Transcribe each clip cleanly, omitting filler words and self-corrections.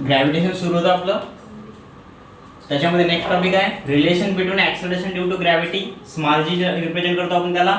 Gravitation सुरू होतं आपलं. त्याच्यामध्ये नेक्स्ट टॉपिक आहे relation between acceleration due to gravity. Small g represent करतो आपण त्याला,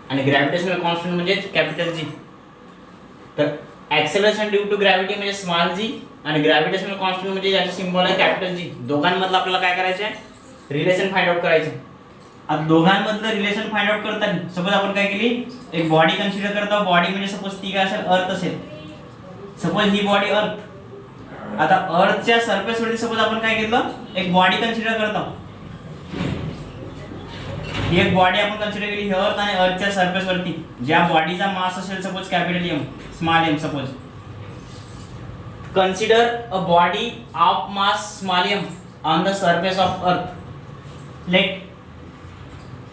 आणि ग्रॅव्हिटेशनल कॉन्स्टंट म्हणजे कॅपिटल जी. तर ॲक्सेलरेशन ड्यू टू ग्रॅव्हिटी म्हणजे स्मॉल जी आणि ग्रॅव्हिटेशनल कॉन्स्टंट म्हणजे याचा सिम्बॉल आहे कॅपिटल जी. दोघांमधलं आपल्याला काय करायचं आहे, रिलेशन फाइंड आउट करायचं. आता दोघांमधलं रिलेशन फाइंड आउट करताना सपोज आपण काय केली, एक बॉडी कन्सिडर करतो. बॉडी म्हणजे सपोज ती काय असेल, अर्थ असेल. सपोज ही बॉडी अर्थ. आता अर्थच्या सरफेस वरती सपोज आपण काय घेतलं, एक बॉडी कन्सिडर करतो. ही एक बॉडी आपण कन्सिडर केली, ही अर्थ, आणि अर्थच्या सरफेस वरती ज्या बॉडीचा मास असेल suppose capital M, small M. Suppose consider a body of mass small m on the surface of earth. Let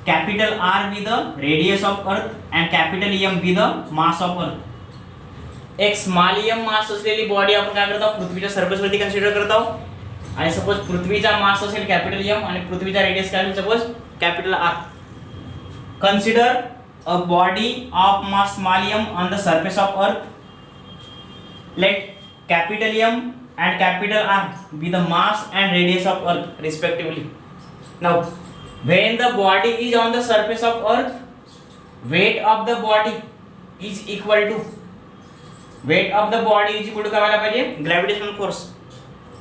capital R be the radius of earth and capital M be the mass of earth. एक small m मास असलेली body आपण काय करतो, पृथ्वीच्या surface वरती consider करतो. आणि suppose पृथ्वीचा मास असेल कॅपिटल M आणि पृथ्वीचा रेडियस काय असेल suppose capital R. Consider a body of mass small m on the surface of earth. Let capital M and capital R be the mass and radius of earth respectively. Now when the body is on the surface of earth, weight of the body is equal to काय व्हायला पाहिजे, gravitational force.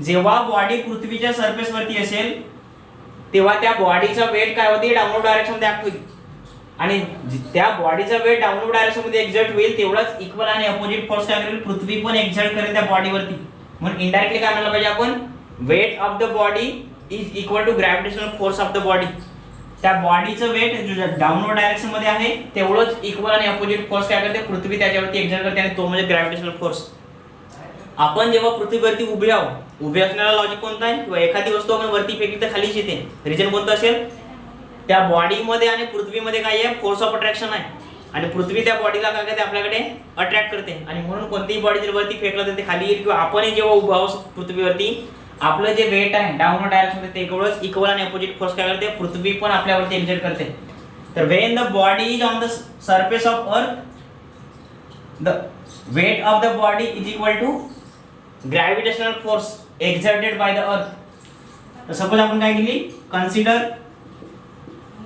जेव्हा body पृथ्वीच्या surface वरती असेल तेव्हा त्या बॉडीचा वेट काय होते, डाऊनवर्ड डायरेक्शन मध्ये ऍक्ट होईल. आणि त्या बॉडीचा वेट डाऊनवर्ड डायरेक्शन मध्ये एक्झर्ट होईल तेवढाच इक्वल आणि अपोजिट फोर्स काय करेल, पृथ्वी पण एक्झर्ट करेल त्या बॉडीवरती. म्हणून इनडायरेक्टली काय म्हणायला पाहिजे आपण, weight of the body is equal to gravitational force of the body. त्या बॉडीचं वेट डाऊनवर्ड डायरेक्शन मध्ये आहे तेवढंच इक्वल आणि अपोजिट फोर्स काय करते, पृथ्वी त्याच्यावरती एक्झर्ट करते, आणि तो म्हणजे ग्रॅव्हिटेशनल फोर्स. आपण जेव्हा पृथ्वीवरती उभे आहोत, उभे असणारा लॉजिक कोणता आहे, किंवा एखादी वस्तू आपण वरती फेकली तर खालीच येते, रिजन कोणतं असेल, त्या बॉडीमध्ये आणि पृथ्वीमध्ये काय आहे, फोर्स ऑफ अट्रॅक्शन आहे. आणि पृथ्वी त्या बॉडीला काय करते, आपल्याकडे अट्रॅक्ट करते. आणि म्हणून कोणतीही बॉडी जर वरती फेकलं तर ते खाली येईल, किंवा आपणही जेव्हा उभं आहोत पृथ्वीवरती आपलं जे वेट आहे डाऊनवर्ड डायरेक्शन मध्ये तेवढंच इक्वल आणि अपोजिट फोर्स काय करते, पृथ्वी पण आपल्यावरती एक्झर्ट करते. तर when the body is on the surface of earth, the weight of the body is equal to gravitational force exerted by the earth. तर सपोज आपण काय केली, consider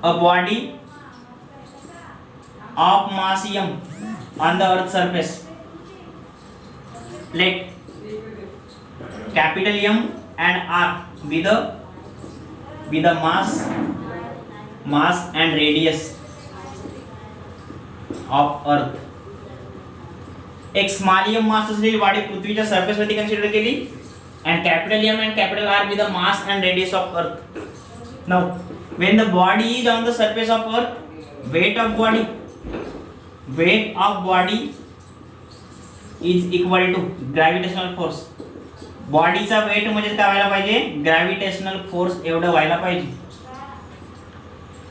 a body of mass m on the earth surface. Let capital M and R be the mass and radius of earth. एक small m मास असलेली body पृथ्वीच्या surface वरती consider केली, and capital M and capital R be the mass and radius of earth. Now when the body is on the surface of earth, weight of body is equal to gravitational force. बॉडीचा weight म्हणजे काय व्हायला पाहिजे, gravitational force एवढं व्हायला पाहिजे.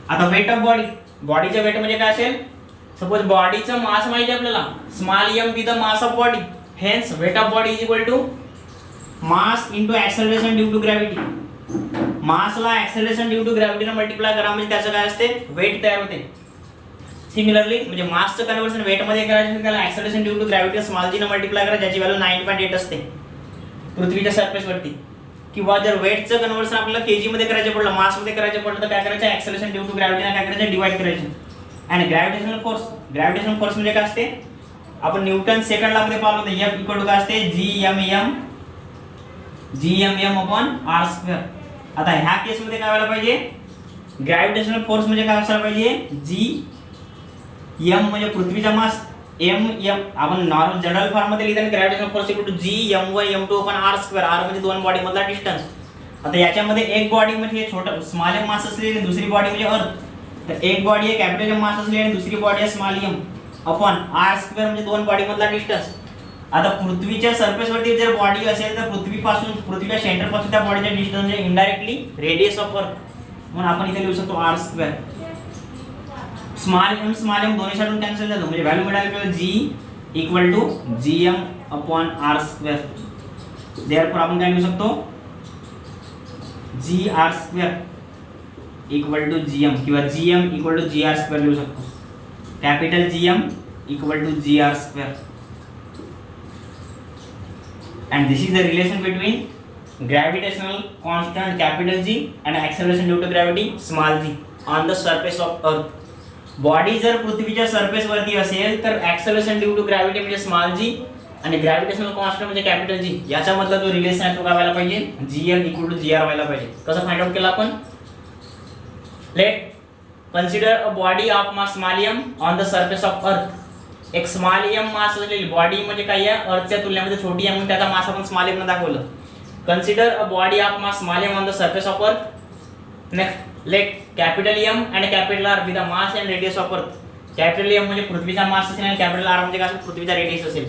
आता weight of बॉडीचा वेट म्हणजे काय असेल, सपोज बॉडीचा मास माहिती आपल्याला, small m be the mass of body, hence weight of body is equal to mass into acceleration due to gravity. मासला एक्सेलरेशन ड्यू टू ग्रॅव्हिटीने मल्टिप्लाय करा म्हणजे त्याचं काय असते, वेट तयार होते. सिमिलरली म्हणजे मासचं कन्वर्जन वेट मध्ये करायचं, त्याला acceleration due to gravity small g ने मल्टिप्लाय करा, ज्याची व्हॅल्यू 9.8 असते पृथ्वीच्या सरफेस वरती. किंवा जर वेटचं कन्वर्जन आपल्याला केजी मध्ये करायचं पडलं, मास मध्ये करायचं पडलं, तर काय करायचं, एक्सेलरेशन ड्यू टू ग्रॅव्हिटीने काय करायचं, डिवाइड करायचं. आणि ग्रॅव्हिटेशनल फोर्स म्हणजे काय असते, आपण न्यूटन सेकंड लॉ मध्ये पाहिलं होतं, F इक्वल टू काय असते, Gmm अपॉन r स्क्वेअर. आता ह्या केस मध्ये काय व्हायला पाहिजे, ग्रॅव्हिटेशनल फोर्स म्हणजे काय असायला पाहिजे, Gm म्हणजे पृथ्वीचा मास, m आपण नॉर्मल जनरल फॉर्म मध्ये लिहिताना gravitational force equal to Gm1 m2 upon r square. r म्हणजे दोन बॉडी मधला डिस्टन्स. आता याच्यामध्ये एक बॉडी म्हणजे छोटा स्मॉल m मास असलेली, दुसरी बॉडी म्हणजे अर्थ. तर एक बॉडी आहे कॅपिटल m मास असलेली आणि दुसरी बॉडी आहे small m upon r square म्हणजे दोन बॉडी मधला डिस्टन्स. आता पृथ्वीच्या सरफेस वरती जर बॉडी असेल तर पृथ्वीच्या सेंटर पासून त्या बॉडीचा डिस्टन्स म्हणजे इनडायरेक्टली रेडियस ऑफ अर्थ, म्हणून आपण इथे लिहू शकतो r स्क्वेअर. स्मॉल m दोन्ही साइडून कॅन्सल झालं म्हणजे व्हॅल्यू मिळाली आपल्याला G equal to Gm upon r square. Therefore आपण काय लिहू शकतो, Gr square equal to Gm किंवा Gm equal to Gr square लिहू शकतो. Capital Gm equal to Gr square. and this is the relation between gravitational constant capital G and acceleration due to gravity small g on the surface of earth. Body जर पृथ्वीच्या surface वरती असेल तर acceleration due to gravity म्हणजे small g आणि gravitational constant म्हणजे capital जी, याचा मधला जो रिलेशन आहे तो काय व्हायला पाहिजे, जीएल इक्वल टू जीआर व्हायला पाहिजे. कसं फाइंड आउट केलं आपण, let consider a body of mass small M on the surface of earth. एक स्मॉल एम मास असलेली बॉडी म्हणजे काय आहे, अर्थच्या तुलनेमध्ये छोटी आहे म्हणून त्याचा मास आपण स्मॉल एम ने दाखवलं. Consider a body of mass small M on the surface of earth. Next let capital M and capital R be the mass and radius of earth. Capital M म्हणजे पृथ्वीचा मास असेल आणि कॅपिटल आर म्हणजे काय असेल, पृथ्वीचा रेडियस असेल.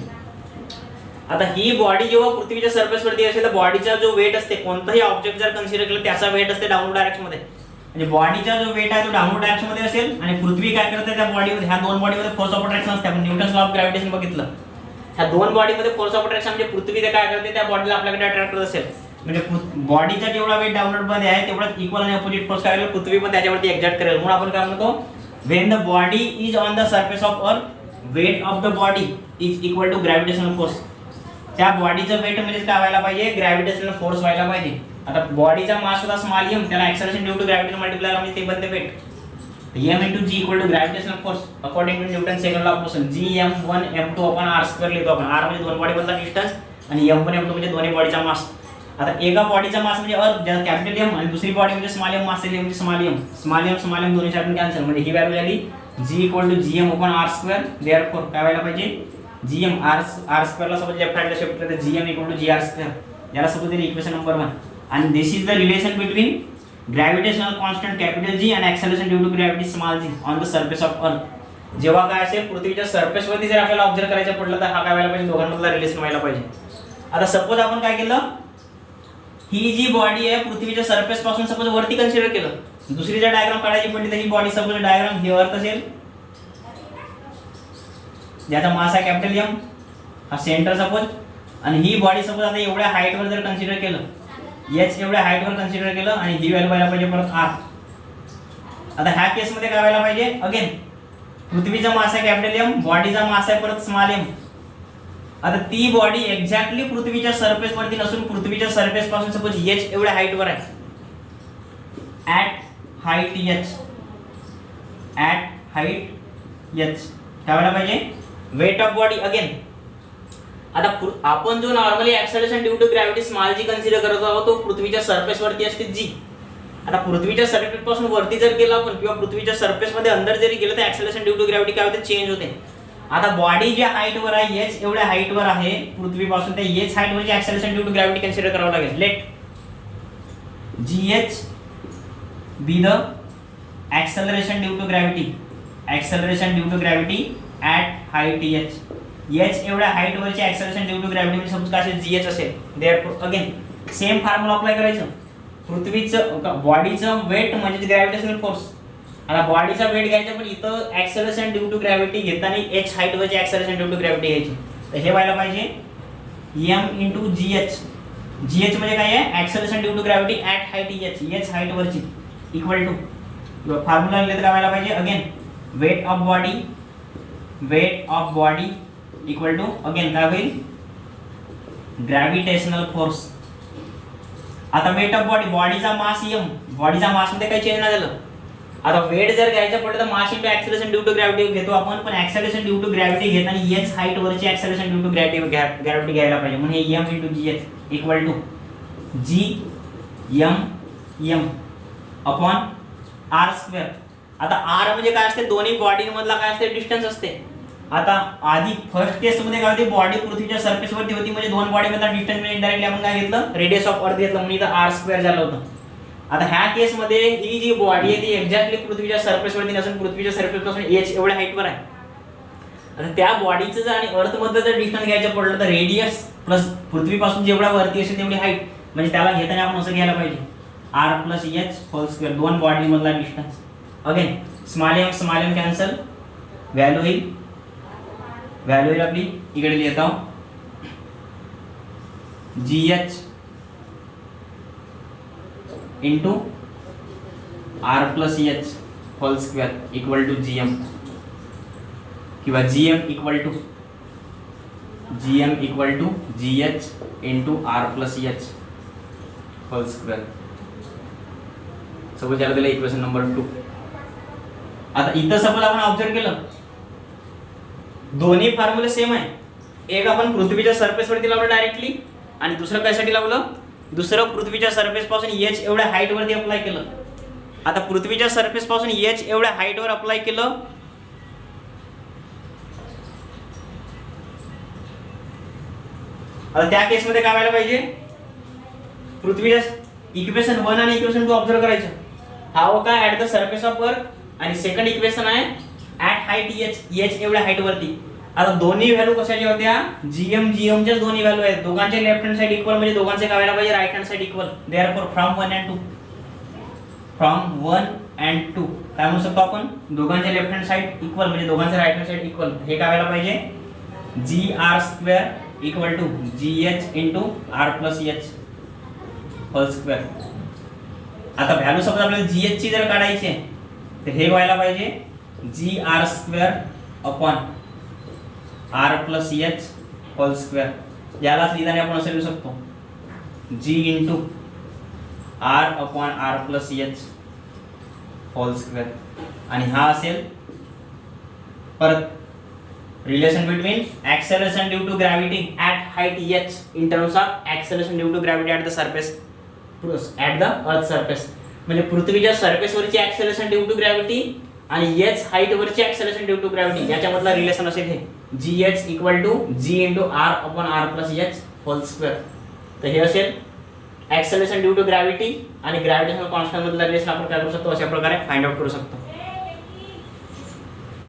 आता ही बॉडी जेव्हा पृथ्वीच्या सरफेस वरती असेल तर बॉडीचा जो वेट असते, कोणताही ऑब्जेक्ट जर कन्सिडर केलं त्याचा वेट असते डाऊनवर्ड डायरेक्शन मध्ये. म्हणजे बॉडीचा जो वेट आहे तो डाऊनवर्ड डायरेक्शन मध्ये असेल आणि पृथ्वी काय करते त्या बॉडीमध्ये, ह्या दोन बॉडीमध्ये फोर्स ऑफ अट्रॅक्शन असते. आपण न्यूटन्स लॉ ऑफ ग्रॅव्हिटेशन बघितलं. ह्या दोन बॉडीमध्ये फोर्स ऑफ अट्रॅक्शन म्हणजे पृथ्वी ते काय करते त्या बॉडीला आपल्याकडे अट्रॅक्ट करत असेल. म्हणजे बॉडीचा जेवढा वेट डाऊनवर्ड मध्ये आहे तेवढाच इक्वल आणि अपोजिट फोर्स काय करेल, पृथ्वी पण त्याच्यावरती एक्झर्ट करेल. म्हणून आपण काय म्हणतो, when the body is on the surface of earth weight of the body is equal to gravitational force. त्या बॉडीचं वेट म्हणजे काय व्हायला पाहिजे, ग्रॅव्हिटेशनल फोर्स व्हायला पाहिजे. आता बॉडीचा मास होता स्मॉल एम, त्याला acceleration due to gravity multiply म्हणजे ते बनते weight m into g equal to gravitational force according to Newton second law of motion. gm1 m2 upon r square लिहितो आपण. r म्हणजे दोन बॉडी मधला डिस्टन्स आणि m1 m2 म्हणजे दोन्ही बॉडीचा मास. आता एका बॉडीचा मास म्हणजे अर्थ ज्याचा कॅपिटल एम आणि दुसरी बॉडी म्हणजे स्मॉल एम मास म्हणजे स्मॉल एम दोन्ही साईडून कॅन्सल. म्हणजे ही व्हॅल्यू झाली g equal to gm upon r square. Therefore काय व्हायला पाहिजे, gm r स्क्वेअरला सपोज लेफ्ट साइडला शिफ्ट केलं तर gm equal to gr square. याला सपोज दिली इक्वेशन नंबर 1. आणि this is the relation between gravitational constant capital G आणि acceleration due to gravity small g on the surface of Earth. जेव्हा काय असेल पृथ्वीच्या सरफेस वरती जर आपल्याला ऑब्झर्व करायचं पडलं तर हा काय व्हायला पाहिजे, दोघांमधला रिलेशन व्हायला पाहिजे. आता सपोज आपण काय केलं, ही जी बॉडी आहे पृथ्वीच्या सरफेस पासून सपोज वरती कन्सिडर केलं, दुसरी जर डायग्राम काढायची पडली तर ही बॉडी सपोज डायग्राम ही अर्थ असेल ज्याचा मास आहे कॅपिटल एम, हा सेंटर सपोज, आणि ही बॉडी सपोज आता एवढ्या हाईट वर जर कन्सिडर केलं, h एवढ्या हाईट वर कन्सिडर केलं आणि ही व्हॅल्यू व्हायला पाहिजे परत r. आता ह्या केस मध्ये काय व्हायला पाहिजे, अगेन पृथ्वीचा मास आहे कॅपिटल एम, बॉडीचा मास आहे परत स्मॉल एम. आता ती बॉडी एक्झॅक्टली पृथ्वीच्या सरफेस वरती नसून पृथ्वीच्या सरफेस पासून सपोज h एवढ्या हाईट वर आहे, ॲट हाईट h काय व्हायला पाहिजे, वेट ऑफ बॉडी. अगेन आता आपण जो normally acceleration due to gravity small G consider करत आहोत तो पृथ्वीच्या सरफेस वरती असते जी. आता पृथ्वीच्या सरफेस पासून वरती जर गेलो आपण किंवा पृथ्वीच्या सरफेस मध्ये अंदर जरी गेलो तर ऍक्सेलरेशन ड्यू टू ग्रॅव्हिटी काय होते, चेंज होते. आता बॉडी ज्या हाईट वर आहे h एवढ्या हाईट वर आहे पृथ्वीपासून, त्या h हाईट वरची acceleration due to gravity consider करावं लागेल. Let gh be the acceleration due to gravity at height h एवढ्या हाईट वरची ऍक्सेलरेशन ड्यू टू ग्रॅव्हिटी म्हणजे सपोज काय असेल, gh असेल. Therefore again same formula apply करायचं. पृथ्वीचं बॉडीचं वेट म्हणजे ग्रॅव्हिटेशनल फोर्स. आता बॉडीचा वेट घ्यायचा पण इथं ऍक्सेलरेशन ड्यू टू ग्रॅव्हिटी घेताना h हाईट वरची ऍक्सेलरेशन ड्यू टू ग्रॅव्हिटी घ्यायची. तर हे व्हायला पाहिजे m into gh म्हणजे काय आहे, acceleration due to gravity at height h height वरची इक्वल टू फॉर्म्युला लिहिलं तर काय व्हायला पाहिजे, again weight of body equal to again काय होईल, ग्रॅव्हिटेशनल फोर्स. आता वेट ऑफ बॉडीचा मास m, बॉडीचा मास मध्ये काही चेंज नाही झालं. आता वेट जर घ्यायचं पडलं तर mass into acceleration due to gravity घेतो आपण, पण ऍक्सेलरेशन ड्यू टू ग्रॅव्हिटी घेताना h हाईट वरची ऍक्सेलरेशन ड्यू टू ग्रॅव्हिटी घ्यायला पाहिजे. म्हणून हे m into gh equal to gm upon r square. आता r म्हणजे काय असते, दोन्ही बॉडी मधला काय असते, डिस्टन्स असते. आता आधी फर्स्ट केस मध्ये काय होती, बॉडी पृथ्वीच्या सरफेस वरती होती म्हणजे दोन बॉडी मधला डिस्टन्स म्हणजे इनडायरेक्टली आपण काय घेतलं, रेडियस ऑफ अर्थ घेतलं म्हणून इथं r स्क्वेअर झालं होतं. आता ह्या केस मध्ये ही जी बॉडी आहे ती एक्झॅक्टली पृथ्वीच्या सरफेस वरती नसून पृथ्वीच्या सरफेस पासून h एवढ्या हाईट वर आहे. आता त्या बॉडीचं जर आणि अर्थ मधलं जर डिस्टन्स घ्यायचं पडलं तर रेडियस प्लस पृथ्वीपासून जेवढा वरती असेल तेवढी हाईट, म्हणजे त्याला घेताना आपण असं घ्यायला पाहिजे r plus h whole square, दोन बॉडी मधला distance. Again small M cancel, value होईल आपली इकडे लिहितो gh into r plus h whole square equal to gm किंवा gm equal to GM equal to GH into R plus H whole square. Suppose याला दिलं equation number 2. आता इथं suppose आपण ऑब्झर्व केलं दोन्ही फॉर्म्युले सेम आहे. एक आपण पृथ्वीच्या सरफेस वरती लावलं डायरेक्टली आणि दुसरं कशासाठी लावलं, दुसरं पृथ्वीच्या सरफेस पासून H एवढ्या हाईट वरती अप्लाय केलं. आता पृथ्वीच्या सरफेस पासून H एवढ्या हाईट वर अप्लाय केलं, आता त्या केस मध्ये काय व्हायला पाहिजे, पृथ्वीच्या इक्वेशन 1 आणि इक्वेशन 2 ऑब्झर्व करायचं. हाव काय ऍट द सरफेस ऑफ अर्थ आणि सेकंड इक्वेशन आहे ऍट हाईट H एवढ्या हाईट वरती. आता दोन्ही व्हॅल्यू कशाच्या होत्या, GM च्याच दोन्ही व्हॅल्यू आहेत. दोघांचे लेफ्ट हँड साइड इक्वल म्हणजे दोघांचे काय व्हायला पाहिजे, right hand side equal. Therefore from 1 and 2 काय म्हणू शकतो आपण, दोघांचे लेफ्ट हँड साइड इक्वल म्हणजे दोघांचे राईट हँड साइड इक्वल. हे काय व्हायला पाहिजे, GR² equal to GH into R plus H whole square. आता व्हॅल्यू सपोज आपल्याला GH ची जर काढायची आहे तर हे व्हायला पाहिजे GR² upon R plus H whole square. यालाच लिहिताना आपण असं लिहू शकतो G into R upon R plus H whole square. आणि हा असेल परत relation between acceleration due to gravity at height H in terms of acceleration due to gravity at the surface at the earth surface. म्हणजे पृथ्वीच्या surface वरची acceleration due to gravity आणि H height वरची acceleration due to gravity याच्यामधला relation असेल हे GH equal to G into R upon R plus H whole square. तर हे असेल ऍक्सेलरेशन ड्यू टू ग्रॅव्हिटी आणि ग्रॅव्हिटेशनल कॉन्स्टंट मधला रिलेशन आपण काय करू शकतो, अशा प्रकारे फाइंड आउट करू शकतो.